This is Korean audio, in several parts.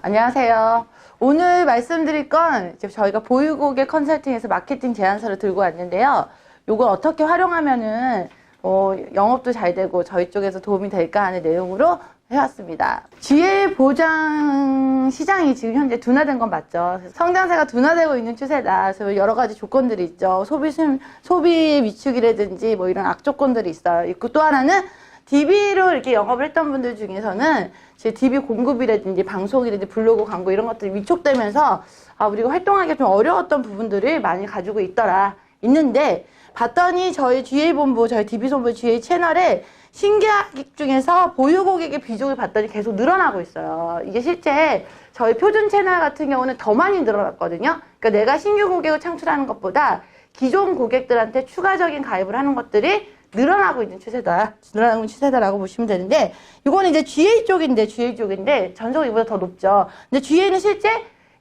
안녕하세요. 오늘 말씀드릴 건 이제 저희가 보유고객 컨설팅에서 마케팅 제안서를 들고 왔는데요. 이걸 어떻게 활용하면은 영업도 잘 되고 저희 쪽에서 도움이 될까 하는 내용으로 해왔습니다. GA 보장 시장이 지금 현재 둔화된 건 맞죠. 성장세가 둔화되고 있는 추세다. 그래서 여러 가지 조건들이 있죠. 소비 위축이라든지 뭐 이런 악조건들이 있어요. 있고 또 하나는 DB로 이렇게 영업을 했던 분들 중에서는 제 DB 공급이라든지 방송이라든지 블로그 광고 이런 것들이 위축되면서 우리가 활동하기가 좀 어려웠던 부분들을 많이 가지고 있는데 봤더니 저희 GA본부, 저희 DB본부 GA 채널에 신계약 중에서 보유 고객의 비중을 봤더니 계속 늘어나고 있어요. 이게 실제 저희 표준 채널 같은 경우는 더 많이 늘어났거든요. 그러니까 내가 신규 고객을 창출하는 것보다 기존 고객들한테 추가적인 가입을 하는 것들이 늘어나고 있는 추세다. 늘어나고 있는 추세다라고 보시면 되는데, 이거는 이제 GA 쪽인데, 전속이 이보다 더 높죠. 근데 GA는 실제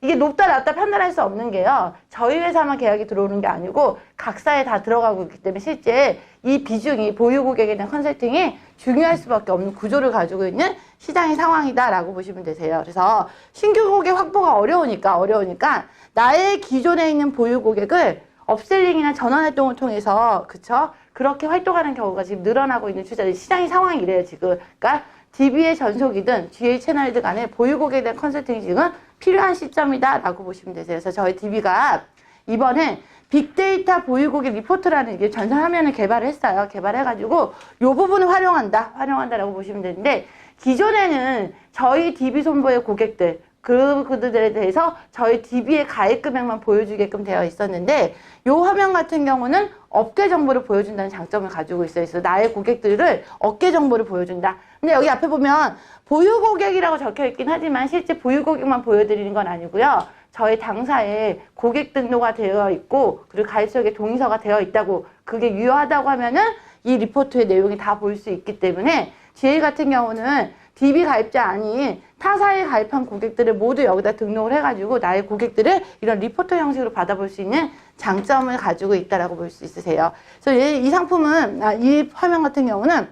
이게 높다, 낮다 판단할 수 없는 게요. 저희 회사만 계약이 들어오는 게 아니고, 각사에 다 들어가고 있기 때문에 실제 이 비중이 보유 고객에 대한 컨설팅이 중요할 수밖에 없는 구조를 가지고 있는 시장의 상황이다라고 보시면 되세요. 그래서 신규 고객 확보가 어려우니까, 나의 기존에 있는 보유 고객을 업셀링이나 전환 활동을 통해서, 그쵸? 그렇게 활동하는 경우가 지금 늘어나고 있는 추세, 시장의 상황이 이래요, 지금. 그러니까, DB의 전속이든 GA 채널이든 간에 보유고객에 대한 컨설팅이 지금 필요한 시점이다라고 보시면 되세요. 그래서 저희 DB가 이번에 빅데이터 보유고객 리포트라는 이게 전산 화면을 개발을 했어요. 개발해가지고, 요 부분을 활용한다라고 보시면 되는데, 기존에는 저희 DB 손보의 고객들, 그들에 대해서 저희 DB의 가입 금액만 보여주게끔 되어 있었는데, 요 화면 같은 경우는 업계 정보를 보여준다는 장점을 가지고 있어요. 그래서 나의 고객들을 업계 정보를 보여준다. 근데 여기 앞에 보면 보유 고객이라고 적혀 있긴 하지만 실제 보유 고객만 보여드리는 건 아니고요. 저희 당사에 고객 등록가 되어 있고, 그리고 가입석에 동의서가 되어 있다고, 그게 유효하다고 하면은 이 리포트의 내용이 다 볼 수 있기 때문에, GA 같은 경우는 DB 가입자 아닌 타사에 가입한 고객들을 모두 여기다 등록을 해가지고 나의 고객들을 이런 리포터 형식으로 받아볼 수 있는 장점을 가지고 있다라고 볼 수 있으세요. 그래서 이 상품은, 이 화면 같은 경우는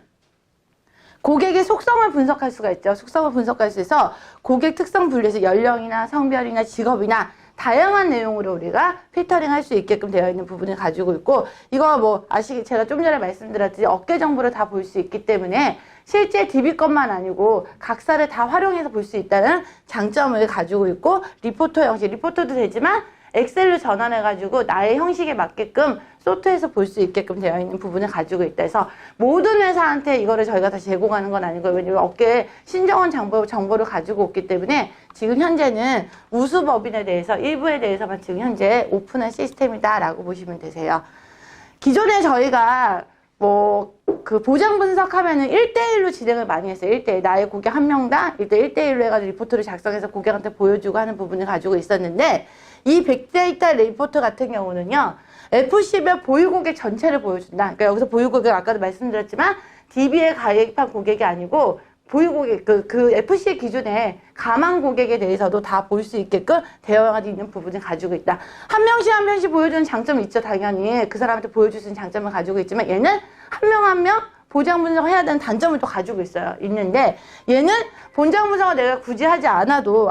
고객의 속성을 분석할 수가 있죠. 속성을 분석할 수 있어서 고객 특성 분류해서 연령이나 성별이나 직업이나 다양한 내용으로 우리가 필터링 할 수 있게끔 되어 있는 부분을 가지고 있고, 이거 제가 좀 전에 말씀드렸듯이 업계 정보를 다 볼 수 있기 때문에 실제 DB 것만 아니고 각사를 다 활용해서 볼 수 있다는 장점을 가지고 있고, 리포터 형식, 리포터도 되지만 엑셀로 전환해가지고 나의 형식에 맞게끔 소트해서 볼 수 있게끔 되어 있는 부분을 가지고 있다 해서 모든 회사한테 이거를 저희가 다 제공하는 건 아니고, 왜냐면 업계 신정원 정보를 가지고 있기 때문에 지금 현재는 우수법인에 대해서 일부에 대해서만 지금 현재 오픈한 시스템이다라고 보시면 되세요. 기존에 저희가 보장 분석하면은 1대1로 진행을 많이 했어요. 1대1. 나의 고객 한 명당 1대1로 해가지고 리포트를 작성해서 고객한테 보여주고 하는 부분을 가지고 있었는데, 이 빅데이터 리포트 같은 경우는요, FC별 보유고객 전체를 보여준다. 그러니까 여기서 보유고객 아까도 말씀드렸지만, DB에 가입한 고객이 아니고, 보유고객, 그 FC 기준에 가망 고객에 대해서도 다 볼 수 있게끔 되어 있는 부분을 가지고 있다. 한 명씩 보여주는 장점이 있죠, 당연히. 그 사람한테 보여줄 수 있는 장점을 가지고 있지만, 얘는 한 명 한 명 보장 분석을 해야 되는 단점을 또 가지고 있는데, 얘는 보장 분석을 내가 굳이 하지 않아도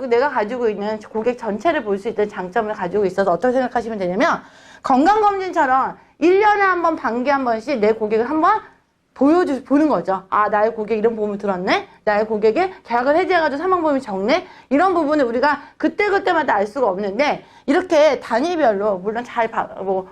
내가 가지고 있는 고객 전체를 볼 수 있는 장점을 가지고 있어서 어떻게 생각하시면 되냐면, 건강검진처럼 1년에 한 번, 반기에 한 번씩 내 고객을 한번 보는 거죠. 나의 고객 이런 보험을 들었네? 나의 고객이 계약을 해지해가지고 사망보험이 적네? 이런 부분을 우리가 그때그때마다 알 수가 없는데, 이렇게 단위별로, 물론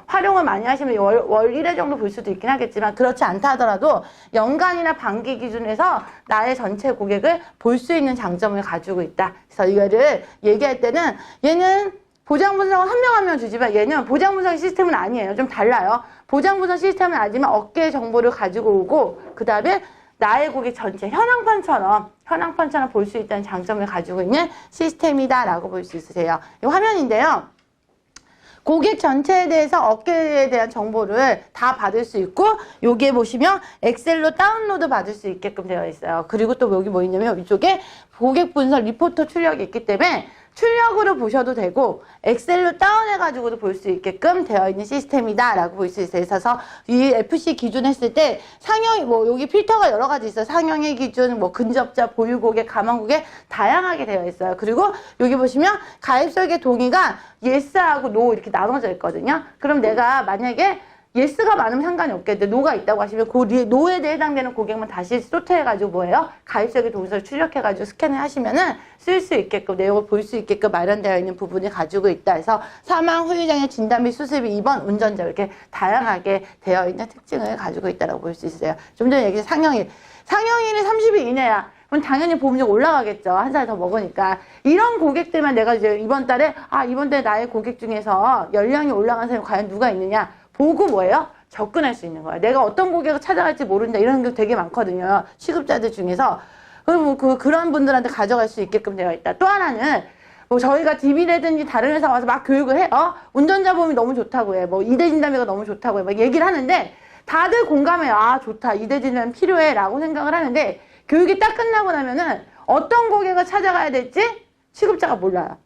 활용을 많이 하시면 월 1회 정도 볼 수도 있긴 하겠지만, 그렇지 않다 하더라도 연간이나 반기 기준에서 나의 전체 고객을 볼 수 있는 장점을 가지고 있다. 그래서 이거를 얘기할 때는, 얘는 보장 분석은 한 명 한 명 주지만 얘는 보장 분석 시스템은 아니에요. 좀 달라요. 보장 분석 시스템은 아니지만 업계 정보를 가지고 오고, 그 다음에 나의 고객 전체 현황판처럼 볼 수 있다는 장점을 가지고 있는 시스템이다라고 볼 수 있으세요. 이 화면인데요. 고객 전체에 대해서 업계에 대한 정보를 다 받을 수 있고, 여기에 보시면 엑셀로 다운로드 받을 수 있게끔 되어 있어요. 그리고 또 여기 뭐 있냐면, 이쪽에 고객 분석 리포터 출력이 있기 때문에 출력으로 보셔도 되고 엑셀로 다운해가지고도 볼 수 있게끔 되어 있는 시스템이다라고 볼 수 있어서 이 FC 기준 했을 때 상형 뭐 여기 필터가 여러 가지 있어요. 상형의 기준, 뭐 근접자, 보유고객, 감안고객 다양하게 되어 있어요. 그리고 여기 보시면 가입 설계 동의가 yes하고 no 이렇게 나눠져 있거든요. 그럼 내가 만약에 yes가 많으면 상관이 없겠는데 no가 있다고 하시면 그 no에 대해 해당되는 고객만 다시 소트해가지고 뭐예요? 가입설계 동의서를 출력해가지고 스캔을 하시면은 쓸 수 있게끔 내용을 볼 수 있게끔 마련되어 있는 부분을 가지고 있다 해서 사망 후유장애 진단 및 수습이 2번 운전자 이렇게 다양하게 되어 있는 특징을 가지고 있다고 볼 수 있어요. 좀 전에 얘기한 상형일 30일 이내야. 그럼 당연히 보험료가 올라가겠죠. 한 살 더 먹으니까. 이런 고객들만 내가 이제 이번 달에 나의 고객 중에서 연령이 올라간 사람이 과연 누가 있느냐 보고 뭐예요? 접근할 수 있는 거야. 내가 어떤 고객을 찾아갈지 모른다. 이런 게 되게 많거든요. 취급자들 중에서. 그럼 그런 분들한테 가져갈 수 있게끔 되어 있다. 또 하나는 뭐 저희가 DB라든지 다른 회사 와서 막 교육을 해. 운전자 보험이 너무 좋다고 해. 뭐 2대 진단비가 너무 좋다고 해. 막 얘기를 하는데 다들 공감해요. 좋다. 2대 진단 필요해. 라고 생각을 하는데 교육이 딱 끝나고 나면은 어떤 고객을 찾아가야 될지 취급자가 몰라요.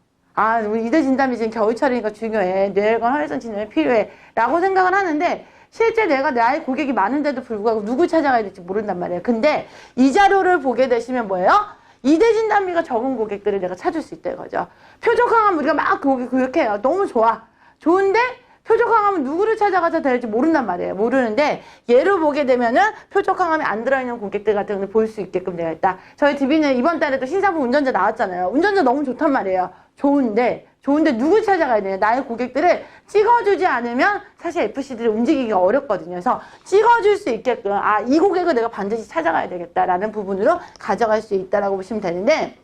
우리 2대 진단비 지금 겨울철이니까 중요해. 뇌혈관 활성 진단이 필요해. 라고 생각을 하는데 실제 내가 나의 고객이 많은데도 불구하고 누구 찾아가야 될지 모른단 말이에요. 근데 이 자료를 보게 되시면 뭐예요? 2대 진단비가 적은 고객들을 내가 찾을 수 있다 이거죠. 표적항암 우리가 막 교육해요. 너무 좋아. 좋은데 표적항암은 누구를 찾아가서 될지 모른단 말이에요. 모르는데 얘로 보게 되면은 표적항암이 안 들어있는 고객들 같은 걸 볼 수 있게끔 되어 있다. 저희 DB는 이번 달에도 신상품 운전자 나왔잖아요. 운전자 너무 좋단 말이에요. 좋은데 누구 찾아가야 되냐. 나의 고객들을 찍어주지 않으면 사실 FC들이 움직이기가 어렵거든요. 그래서 찍어줄 수 있게끔 이 고객을 내가 반드시 찾아가야 되겠다라는 부분으로 가져갈 수 있다라고 보시면 되는데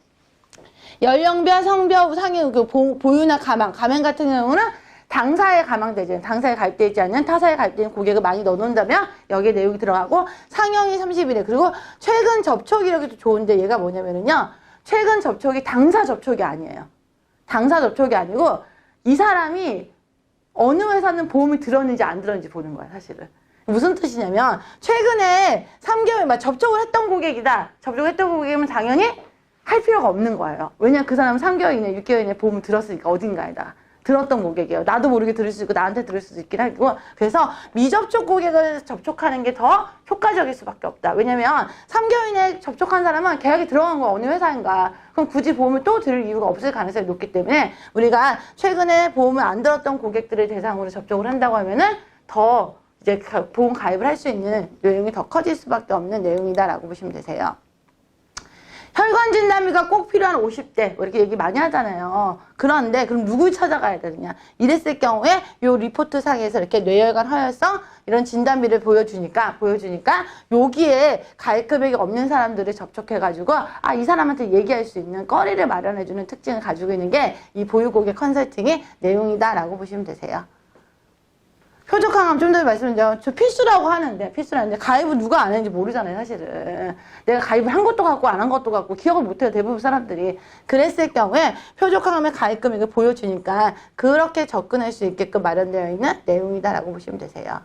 연령별, 성별, 상해, 보유나 가망 같은 경우는 당사에 가망되지, 당사에 가입되지 않는 타사에 가입되는 고객을 많이 넣어놓는다면 여기에 내용이 들어가고 상형이 30일에 그리고 최근 접촉 이력이 좋은데 얘가 뭐냐면은요. 최근 접촉이 당사 접촉이 아니에요. 당사 접촉이 아니고 이 사람이 어느 회사는 보험이 들었는지 안 들었는지 보는 거야 사실은. 무슨 뜻이냐면 최근에 3개월 접촉을 했던 고객이다. 접촉했던 고객이면 당연히 할 필요가 없는 거예요. 왜냐면 그 사람은 3개월 이내 6개월 이내 보험을 들었으니까 어딘가에다. 들었던 고객이에요. 나도 모르게 들을 수 있고 나한테 들을 수도 있긴 하고 그래서 미접촉 고객을 접촉하는 게 더 효과적일 수밖에 없다. 왜냐면 3개월 이내에 접촉한 사람은 계약이 들어간 거 어느 회사인가 그럼 굳이 보험을 또 들을 이유가 없을 가능성이 높기 때문에 우리가 최근에 보험을 안 들었던 고객들을 대상으로 접촉을 한다고 하면은 더 이제 보험 가입을 할 수 있는 내용이 더 커질 수밖에 없는 내용이다라고 보시면 되세요. 혈관 진단비가 꼭 필요한 50대 이렇게 얘기 많이 하잖아요. 그런데 그럼 누굴 찾아가야 되느냐? 이랬을 경우에 요 리포트 상에서 이렇게 뇌혈관 허혈성 이런 진단비를 보여주니까 여기에 가입 금액이 없는 사람들을 접촉해가지고 이 사람한테 얘기할 수 있는 거리를 마련해주는 특징을 가지고 있는 게 이 보유고객 컨설팅의 내용이다라고 보시면 되세요. 표적항암 좀 전에 말씀드렸죠. 저 필수라고 하는데 가입은 누가 안 했는지 모르잖아요 사실은. 내가 가입을 한 것도 같고 안 한 것도 같고 기억을 못해요 대부분 사람들이. 그랬을 경우에 표적항암의 가입 금액을 보여주니까 그렇게 접근할 수 있게끔 마련되어 있는 내용이다라고 보시면 되세요.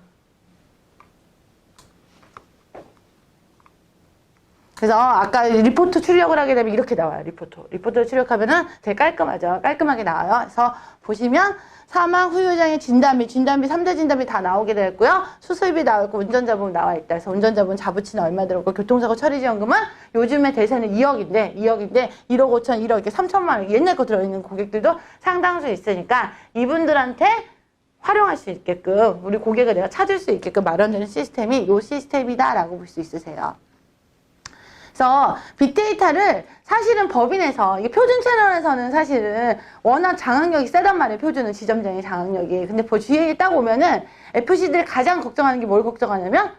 그래서 아까 리포트 출력을 하게 되면 이렇게 나와요. 리포트를 출력하면은 되게 깔끔하죠. 깔끔하게 나와요. 그래서 보시면 사망 후유장애 진단비 3대 진단비 다 나오게 되었고요. 수술비 나오고 운전자보험 나와 있다. 그래서 운전자보험 자부치는 얼마 들었고 교통사고 처리지원금은 요즘에 대세는 2억인데 1억 5천 1억 이렇게 3천만 원 옛날 거 들어있는 고객들도 상당수 있으니까 이분들한테 활용할 수 있게끔 우리 고객을 내가 찾을 수 있게끔 마련되는 시스템이 요 시스템이다라고 볼 수 있으세요. 그래서 빅데이터를 사실은 법인에서 이게 표준 채널에서는 사실은 워낙 장악력이 세단 말이에요. 표준은 지점장의 장악력이. 근데 주위에 딱 오면은 FC들이 가장 걱정하는 게 뭘 걱정하냐면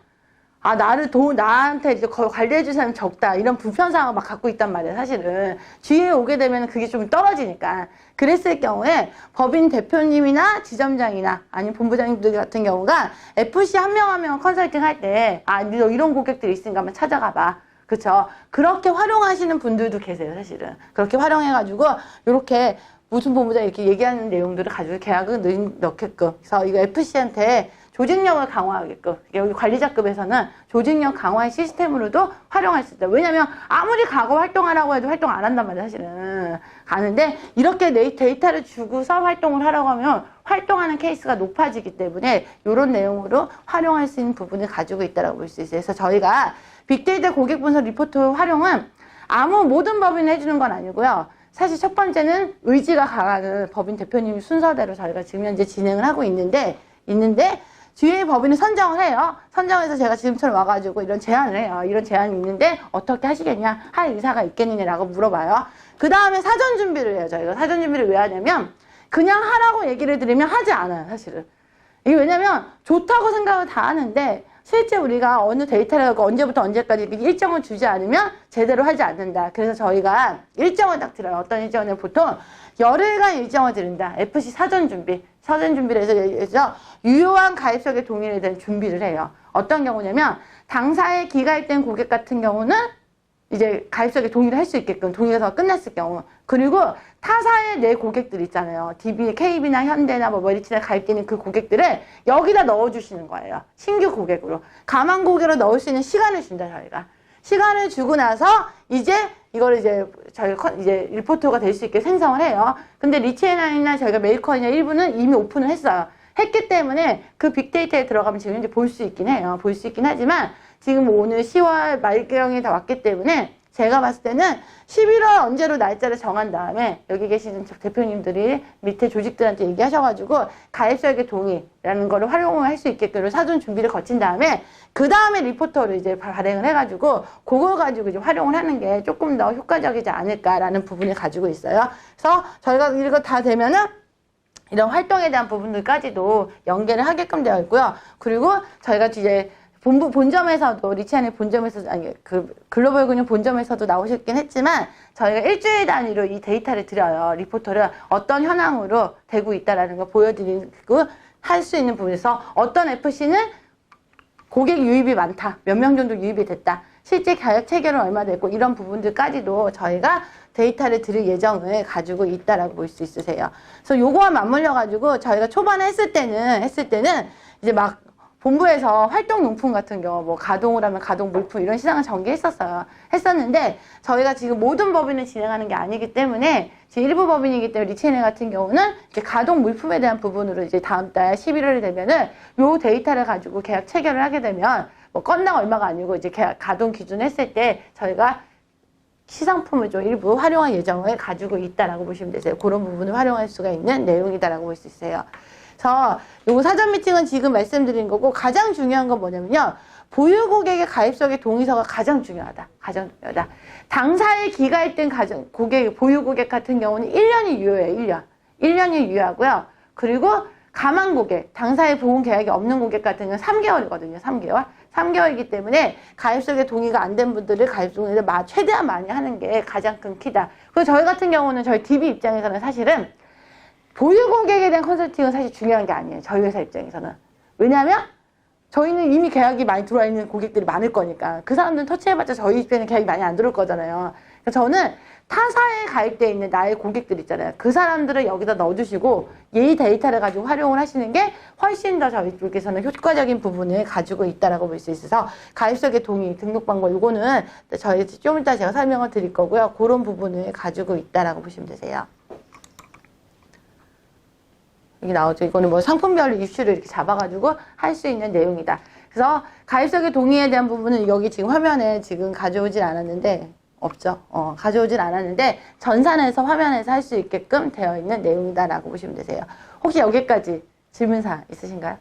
나한테 이제 관리해줄 사람이 적다 이런 불편사항을 막 갖고 있단 말이에요. 사실은 주위에 오게 되면 그게 좀 떨어지니까. 그랬을 경우에 법인 대표님이나 지점장이나 아니면 본부장님들 같은 경우가 FC 한 명 한 명 컨설팅 할 때 너 이런 고객들이 있으니까 한번 찾아가봐. 그쵸? 그렇게 활용하시는 분들도 계세요, 사실은. 그렇게 활용해가지고, 요렇게 무슨 본부장 이렇게 얘기하는 내용들을 가지고 계약을 넣게끔. 그래서 이거 FC한테 조직력을 강화하게끔, 여기 관리자급에서는 조직력 강화 시스템으로도 활용할 수 있다. 왜냐면 아무리 과거 활동하라고 해도 활동 안 한단 말이야, 사실은. 가는데 이렇게 데이터를 주고서 활동을 하라고 하면 활동하는 케이스가 높아지기 때문에 이런 내용으로 활용할 수 있는 부분을 가지고 있다고 볼 수 있어요. 그래서 저희가 빅데이터 고객 분석 리포트 활용은 모든 법인을 해주는 건 아니고요. 사실 첫 번째는 의지가 강한 법인 대표님 순서대로 저희가 지금 현재 진행을 하고 있는데 뒤에 법인을 선정을 해요. 선정해서 제가 지금처럼 와가지고 이런 제안을 해요. 이런 제안이 있는데 어떻게 하시겠냐? 할 의사가 있겠느냐라고 물어봐요. 그 다음에 사전 준비를 해요. 저희가 사전 준비를 왜 하냐면 그냥 하라고 얘기를 드리면 하지 않아요. 사실은. 이게 왜냐면 좋다고 생각을 다 하는데 실제 우리가 어느 데이터를 갖고 언제부터 언제까지 일정을 주지 않으면 제대로 하지 않는다. 그래서 저희가 일정을 딱 드려요. 어떤 일정을 보통 열흘간 일정을 드린다. FC 사전 준비. 사전 준비를 해서 유효한 가입석의 동의에 대한 준비를 해요. 어떤 경우냐면 당사에 기가입된 고객 같은 경우는 이제 가입석에 동의를 할 수 있게끔 동의가 더 끝났을 경우 그리고 타사의 내 고객들 있잖아요. DB, KB나 현대나 뭐 메리츠나 가입되는 그 고객들을 여기다 넣어주시는 거예요. 신규 고객으로. 가망 고객으로 넣을 수 있는 시간을 준다, 저희가. 시간을 주고 나서 이제 이걸 이제 저희가 이제 리포터가 될 수 있게 생성을 해요. 근데 리치앤아이나 저희가 메이커이나 일부는 이미 오픈을 했어요. 했기 때문에 그 빅데이터에 들어가면 지금 이제 볼 수 있긴 해요. 볼 수 있긴 하지만 지금 오늘 10월 말경이 다 왔기 때문에 제가 봤을 때는 11월 언제로 날짜를 정한 다음에 여기 계시는 대표님들이 밑에 조직들한테 얘기하셔가지고 가입서에게 동의라는 거를 활용을 할 수 있게끔 사전 준비를 거친 다음에 그 다음에 리포터를 이제 발행을 해가지고 그걸 가지고 이제 활용을 하는 게 조금 더 효과적이지 않을까라는 부분을 가지고 있어요. 그래서 저희가 이거 다 되면은 이런 활동에 대한 부분들까지도 연계를 하게끔 되어 있고요. 그리고 저희가 이제 본점에서도, 리치안의 본점에서도, 아니, 글로벌 근육 본점에서도 나오셨긴 했지만, 저희가 일주일 단위로 이 데이터를 드려요. 리포터를 어떤 현황으로 되고 있다라는 걸 보여드리고 할 수 있는 부분에서 어떤 FC는 고객 유입이 많다. 몇 명 정도 유입이 됐다. 실제 계약 체결은 얼마 됐고, 이런 부분들까지도 저희가 데이터를 드릴 예정을 가지고 있다라고 볼 수 있으세요. 그래서 요거와 맞물려가지고 저희가 초반에 했을 때는 이제 막 본부에서 활동용품 같은 경우, 뭐, 가동을 하면 가동 물품 이런 시장을 전개했었어요. 했었는데, 저희가 지금 모든 법인을 진행하는 게 아니기 때문에, 지금 일부 법인이기 때문에 리체네 같은 경우는 이제 가동 물품에 대한 부분으로 이제 다음 달 11월이 되면은 요 데이터를 가지고 계약 체결을 하게 되면, 뭐, 건당 얼마가 아니고 이제 계약 가동 기준 했을 때 저희가 시상품을 좀 일부 활용할 예정을 가지고 있다라고 보시면 되세요. 그런 부분을 활용할 수가 있는 내용이다라고 볼 수 있어요. 그래서 요거 사전 미팅은 지금 말씀드린 거고 가장 중요한 건 뭐냐면요. 보유 고객의 가입석의 동의서가 가장 중요하다. 가장 중요하다. 당사에 기가입된 보유 고객 같은 경우는 1년이 유효해요. 1년. 1년이 유효하고요. 그리고 가망 고객, 당사에 보험 계약이 없는 고객 같은 경우는 3개월이거든요. 3개월. 3개월이기 때문에 가입석에 동의가 안 된 분들을 가입석을 최대한 많이 하는 게 가장 큰 키다. 그리고 저희 같은 경우는 저희 DB 입장에서는 사실은 보유 고객에 대한 컨설팅은 사실 중요한 게 아니에요. 저희 회사 입장에서는. 왜냐하면 저희는 이미 계약이 많이 들어와 있는 고객들이 많을 거니까 그 사람들은 터치해봤자 저희 입장에는 계약이 많이 안 들어올 거잖아요. 그래서 저는 타사에 가입되어 있는 나의 고객들 있잖아요. 그 사람들을 여기다 넣어주시고 이 데이터를 가지고 활용을 하시는 게 훨씬 더 저희 쪽에서는 효과적인 부분을 가지고 있다라고 볼 수 있어서 가입석의 동의, 등록 방법 이거는 저희 좀 이따 제가 설명을 드릴 거고요. 그런 부분을 가지고 있다라고 보시면 되세요. 이게 나오죠. 이거는 뭐 상품별로 이슈를 이렇게 잡아가지고 할 수 있는 내용이다. 그래서 가입석의 동의에 대한 부분은 여기 지금 화면에 지금 가져오진 않았는데, 없죠. 가져오진 않았는데, 전산에서 화면에서 할 수 있게끔 되어 있는 내용이다라고 보시면 되세요. 혹시 여기까지 질문사항 있으신가요?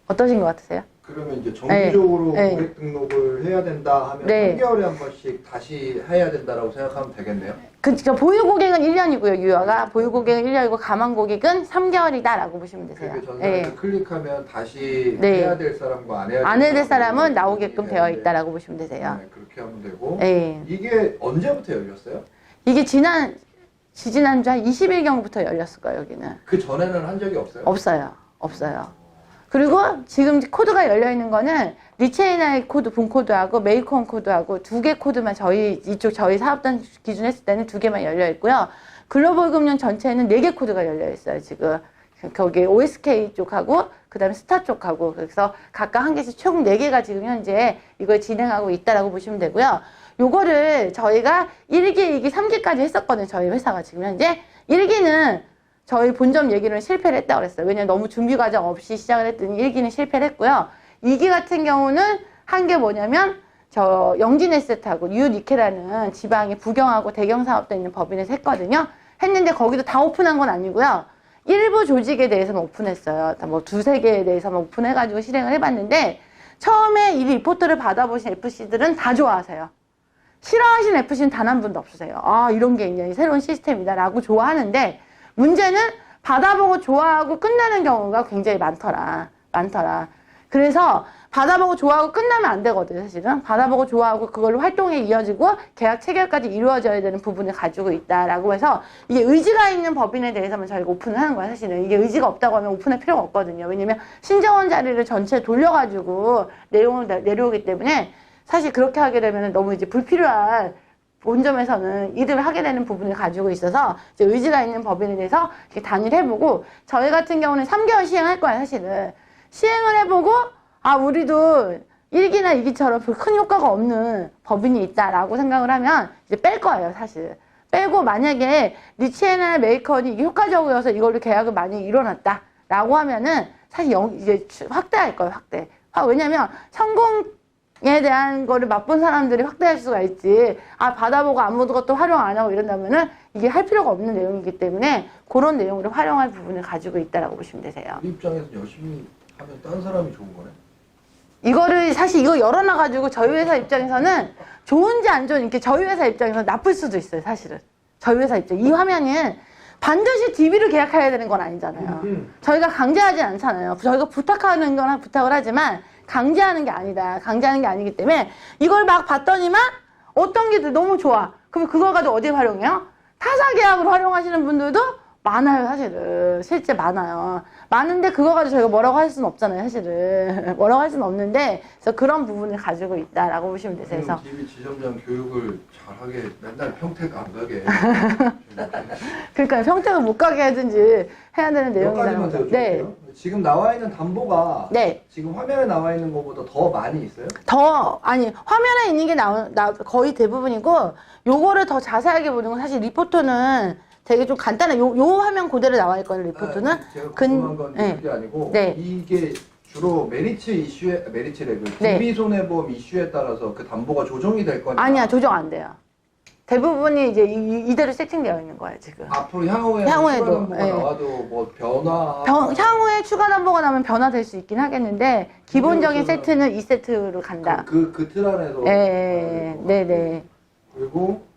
어떠신 것 같으세요? 그러면 이제 정기적으로 네. 고객 등록을 해야 된다 하면 네. 3개월에 한 번씩 다시 해야 된다라고 생각하면 되겠네요. 그러니까 보유 고객은 1년이고요, 유효가. 보유 고객은 1년이고, 가망 고객은 3개월이다라고 보시면 되세요. 그게 전산에서 클릭하면 다시 네. 해야 될 사람과 안 해야 될, 안 해야 될 사람은 나오게끔 되어 있다라고 보시면 되세요. 네, 그렇게 하면 되고. 네. 이게 언제부터 열렸어요? 이게 지지난주 한 20일경부터 열렸을 거예요, 여기는. 그 전에는 한 적이 없어요? 없어요. 그리고 지금 코드가 열려있는 거는 리체인아이 코드, 본코드하고 메이콘 코드하고 2개 코드만 저희 사업단 기준 했을 때는 2개만 열려있고요. 글로벌 금융 전체에는 4개 코드가 열려있어요, 지금. 거기 OSK 쪽하고 그다음에 스타 쪽하고 그래서 각각 한 개씩 총 4개가 지금 현재 이걸 진행하고 있다라고 보시면 되고요. 요거를 저희가 1기, 2기, 3기까지 했었거든요. 저희 회사가 지금 현재 1기는 저희 본점 얘기는 실패를 했다고 그랬어요. 왜냐면 너무 준비 과정 없이 시작을 했더니 1기는 실패를 했고요. 2기 같은 경우는 한 게 뭐냐면 저 영진에셋하고 뉴니케라는 지방에 부경하고 대경 사업도 있는 법인에서 했거든요. 했는데 거기도 다 오픈한 건 아니고요. 일부 조직에 대해서는 오픈했어요. 뭐 2-3개에 대해서만 오픈해가지고 실행을 해봤는데 처음에 이 리포트를 받아보신 FC들은 다 좋아하세요. 싫어하시는 FC는 단 한 분도 없으세요. 아, 이런 게 있냐, 새로운 시스템이다 라고 좋아하는데 문제는 받아보고 좋아하고 끝나는 경우가 굉장히 많더라. 그래서 받아보고 좋아하고 끝나면 안 되거든요, 사실은. 받아보고 좋아하고 그걸로 활동이 이어지고 계약 체결까지 이루어져야 되는 부분을 가지고 있다라고 해서 이게 의지가 있는 법인에 대해서만 저희가 오픈을 하는 거예요, 사실은. 이게 의지가 없다고 하면 오픈할 필요가 없거든요. 왜냐면 신정원 자리를 전체 돌려가지고 내용을 내려오기 때문에 사실 그렇게 하게 되면 너무 이제 불필요한 본점에서는 이득을 하게 되는 부분을 가지고 있어서 이제 의지가 있는 법인에 대해서 이렇게 단위를 해보고 저희 같은 경우는 3개월 시행할 거예요, 사실은. 시행을 해보고 아, 우리도 1기나 2기처럼 큰 효과가 없는 법인이 있다라고 생각을 하면 이제 뺄 거예요, 사실. 빼고 만약에 리치에나 메이컨이 이게 효과적이어서 이걸로 계약을 많이 일어났다라고 하면은 사실 이제 확대할 거예요, 확대. 왜냐면 성공에 대한 거를 맛본 사람들이 확대할 수가 있지. 아, 받아보고 아무것도 활용 안 하고 이런다면은 이게 할 필요가 없는 내용이기 때문에 그런 내용으로 활용할 부분을 가지고 있다라고 보시면 되세요. 우리 입장에서 열심히 하면 다른 사람이 좋은 거네. 이거를 사실 이거 열어놔가지고 저희 회사 입장에서는 좋은지 안 좋은지 이렇게 저희 회사 입장에서는 나쁠 수도 있어요, 사실은. 저희 회사 입장. 이 화면은 반드시 DB를 계약해야 되는 건 아니잖아요. 저희가 강제하진 않잖아요. 저희가 부탁하는 건 부탁을 하지만 강제하는 게 아니다. 강제하는 게 아니기 때문에 이걸 막 봤더니만 어떤 게 너무 좋아. 그럼 그걸 가지고 어디에 활용해요? 타사 계약으로 활용하시는 분들도 많아요, 사실은. 실제 많아요. 많은데 그거 가지고 저희가 뭐라고 할 수는 없잖아요, 사실은. 뭐라고 할 수는 없는데, 그래서 그런 부분을 가지고 있다라고 보시면 되세요. 그래서. TV 지점장 교육을 잘하게 맨날 평택 안 가게. 그러니까 평택을 못 가게 하든지 해야 되는 몇 가지만 내용이라는 더 거죠. 네. 여쭤볼게요. 지금 나와 있는 담보가 네. 지금 화면에 나와 있는 것보다 더 많이 있어요? 아니, 화면에 있는 게 거의 대부분이고, 요거를 더 자세하게 보는 건 사실 리포터는 되게 좀 간단해. 요 화면 그대로 나와 있거든요, 리포트는. 제가 궁금한 건 그게 아니고 네. 이게 주로 메리츠래그 네. DB 손해보험 이슈에 따라서 그 담보가 조정이 될 거니까 아니야, 조정 안 돼요. 대부분이 이제 이대로 세팅되어 있는 거예요, 지금. 앞으로 향후에 향후에도, 추가 담보가 예. 나와도 뭐 변화 향후에 추가 담보가 나면 변화될 수 있긴 하겠는데, 기본적인 그래서 세트는 2세트로 간다. 그 틀 안에서 네네. 그리고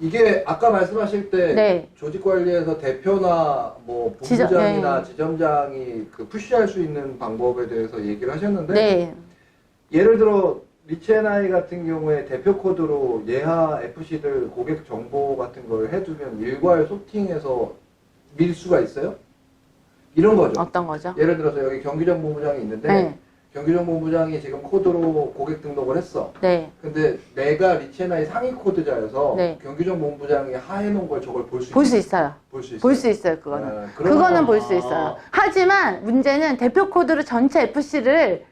이게 아까 말씀하실 때 네. 조직관리에서 대표나 뭐 본부장이나 지점장이 그 푸시할 수 있는 방법에 대해서 얘기를 하셨는데 네. 예를 들어 리치앤아이 같은 경우에 대표 코드로 예하 FC들 고객 정보 같은 걸 해두면 일괄 소팅해서 밀 수가 있어요? 이런 거죠. 어떤 거죠? 예를 들어서 여기 경기정보부장이 있는데 네. 경기정보부장이 지금 코드로 고객 등록을 했어. 네. 근데 내가 리치앤아이 상위 코드자여서 네. 경기정보부장이 하해놓은 걸 저걸 볼 수 있어요. 볼 수 있어요. 볼 수 있어요, 그거는. 네, 그거는 볼 수 있어요. 하지만 문제는 대표 코드로 전체 FC를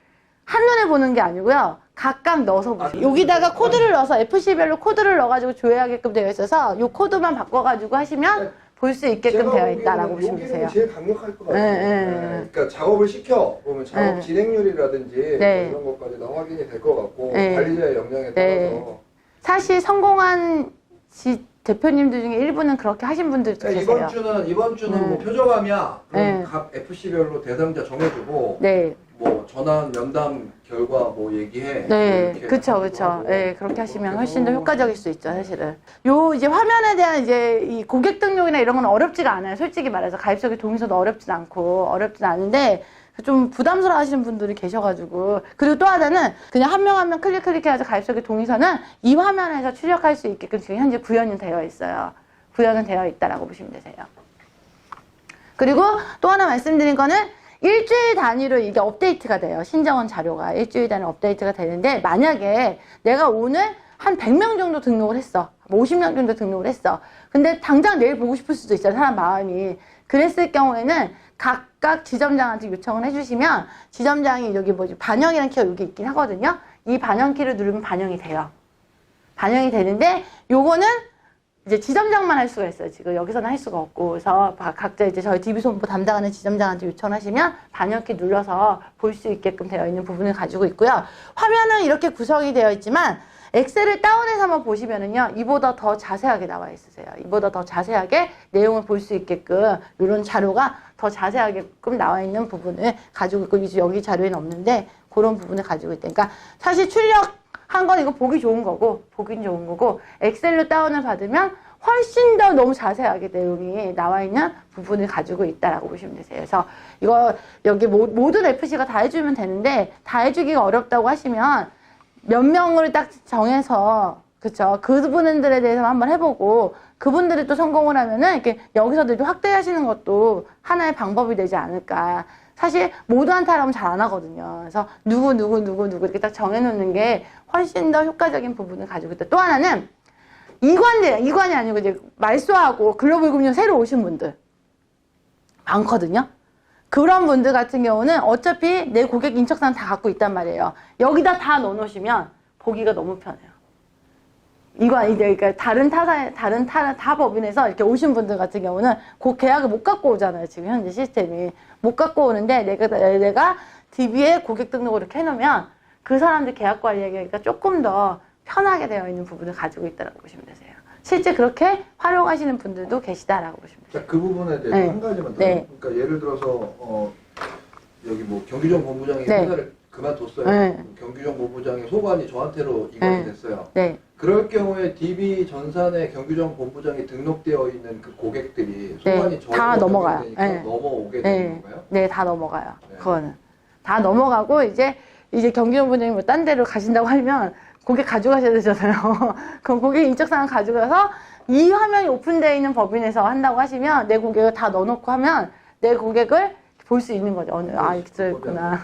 한눈에 보는 게 아니고요. 각각 넣어서 보세요. 여기다가 코드를 넣어서 FC별로 코드를 넣어가지고 조회하게끔 되어 있어서 이 코드만 바꿔가지고 하시면 볼 수 있게끔 되어 있다라고 보시면 되세요. 제일 강력할 것 같아요. 네. 그러니까 작업을 시켜 보면 작업 네. 진행률이라든지 네. 이런 것까지 다 확인이 될 것 같고 네. 관리자의 역량에 네. 따라서 사실 성공한 대표님들 중에 일부는 그렇게 하신 분들도 계세요. 이번 주는 뭐 표정함이야. 그럼 네. 각 FC별로 대상자 정해주고 네. 뭐 전화 면담 결과 뭐 얘기해. 네, 뭐 이렇게 그쵸, 하기도 그쵸. 하고. 네, 그렇게 하시면 그렇게 훨씬 더 해서 효과적일 수 있죠, 사실은. 요, 이제 화면에 대한 이제 이 고객 등록이나 이런 건 어렵지가 않아요. 솔직히 말해서. 가입서기 동의서도 어렵진 않은데, 좀 부담스러워 하시는 분들이 계셔가지고. 그리고 또 하나는 그냥 한 명 한 명 클릭해서 가입서기 동의서는 이 화면에서 출력할 수 있게끔 지금 현재 구현이 되어 있어요. 구현은 되어 있다라고 보시면 되세요. 그리고 또 하나 말씀드린 거는 일주일 단위로 이게 업데이트가 돼요. 신정원 자료가 일주일 단위 업데이트가 되는데 만약에 내가 오늘 한 100명 정도 등록을 했어. 50명 정도 등록을 했어. 근데 당장 내일 보고 싶을 수도 있잖아, 사람 마음이. 그랬을 경우에는 각각 지점장한테 요청을 해주시면 지점장이 여기 뭐지, 반영이라는 키가 여기 있긴 하거든요. 이 반영 키를 누르면 반영이 돼요. 반영이 되는데 요거는 이제 지점장만 할 수가 있어요. 지금 여기서는 할 수가 없고. 그래서 각자 이제 저희 DB손보 담당하는 지점장한테 요청하시면 반영키 눌러서 볼 수 있게끔 되어 있는 부분을 가지고 있고요. 화면은 이렇게 구성이 되어 있지만 엑셀을 다운해서 한번 보시면은요, 이보다 더 자세하게 나와 있으세요. 이보다 더 자세하게 내용을 볼 수 있게끔 이런 자료가 더 자세하게끔 나와 있는 부분을 가지고 있고, 이제 여기 자료에는 없는데 그런 부분을 가지고 있다. 그러니까 사실 출력한 건 이거 보기 좋은 거고, 보긴 좋은 거고, 엑셀로 다운을 받으면 훨씬 더 너무 자세하게 내용이 나와 있는 부분을 가지고 있다라고 보시면 되세요. 그래서 이거 여기 모든 FC가 다 해주면 되는데 다 해주기가 어렵다고 하시면 몇 명을 딱 정해서, 그쵸, 그분들에 대해서 한번 해보고 그분들이 또 성공을 하면은 이렇게 여기서도 확대하시는 것도 하나의 방법이 되지 않을까. 사실 모두한테 하라면 잘 안 하거든요. 그래서 누구 이렇게 딱 정해놓는 게 훨씬 더 효과적인 부분을 가지고 있다. 또 하나는 이관이 아니고 이제 말소하고 글로벌 금융 새로 오신 분들 많거든요. 그런 분들 같은 경우는 어차피 내 고객 인적사항 다 갖고 있단 말이에요. 여기다 다 넣어놓으시면 보기가 너무 편해요. 그러니까 다른 타 법인에서 이렇게 오신 분들 같은 경우는 그 계약을 못 갖고 오잖아요. 지금 현재 시스템이. 못 갖고 오는데 내가 DB에 고객 등록을 이렇게 해놓으면 그 사람들 계약 관리하기가 조금 더 편하게 되어 있는 부분을 가지고 있다고 보시면 되세요. 실제 그렇게 활용하시는 분들도 계시다라고 보시면 돼요. 자, 그 부분에 대해서 네. 한 가지만 더. 네. 그러니까 예를 들어서 여기 뭐 경규정 본부장이 네. 회사를 그만뒀어요. 네. 경규정 본부장의 소관이 저한테로 이관이 네. 됐어요. 네. 그럴 경우에 DB 전산에 경규정 본부장이 등록되어 있는 그 고객들이 네. 소관이 다 넘어가요. 되니까 네. 넘어오게 되는 건가요? 네, 다 넘어가요. 네. 그거는. 다 넘어가고, 이제 경기정 부장님 뭐 딴 데로 가신다고 하면 고객 가져가셔야 되잖아요. 그럼 고객 인적사항 가져가서 이 화면이 오픈되어 있는 법인에서 한다고 하시면 내 고객을 다 넣어놓고 하면 내 고객을 볼 수 있는 거죠. 이렇게 들어있구나.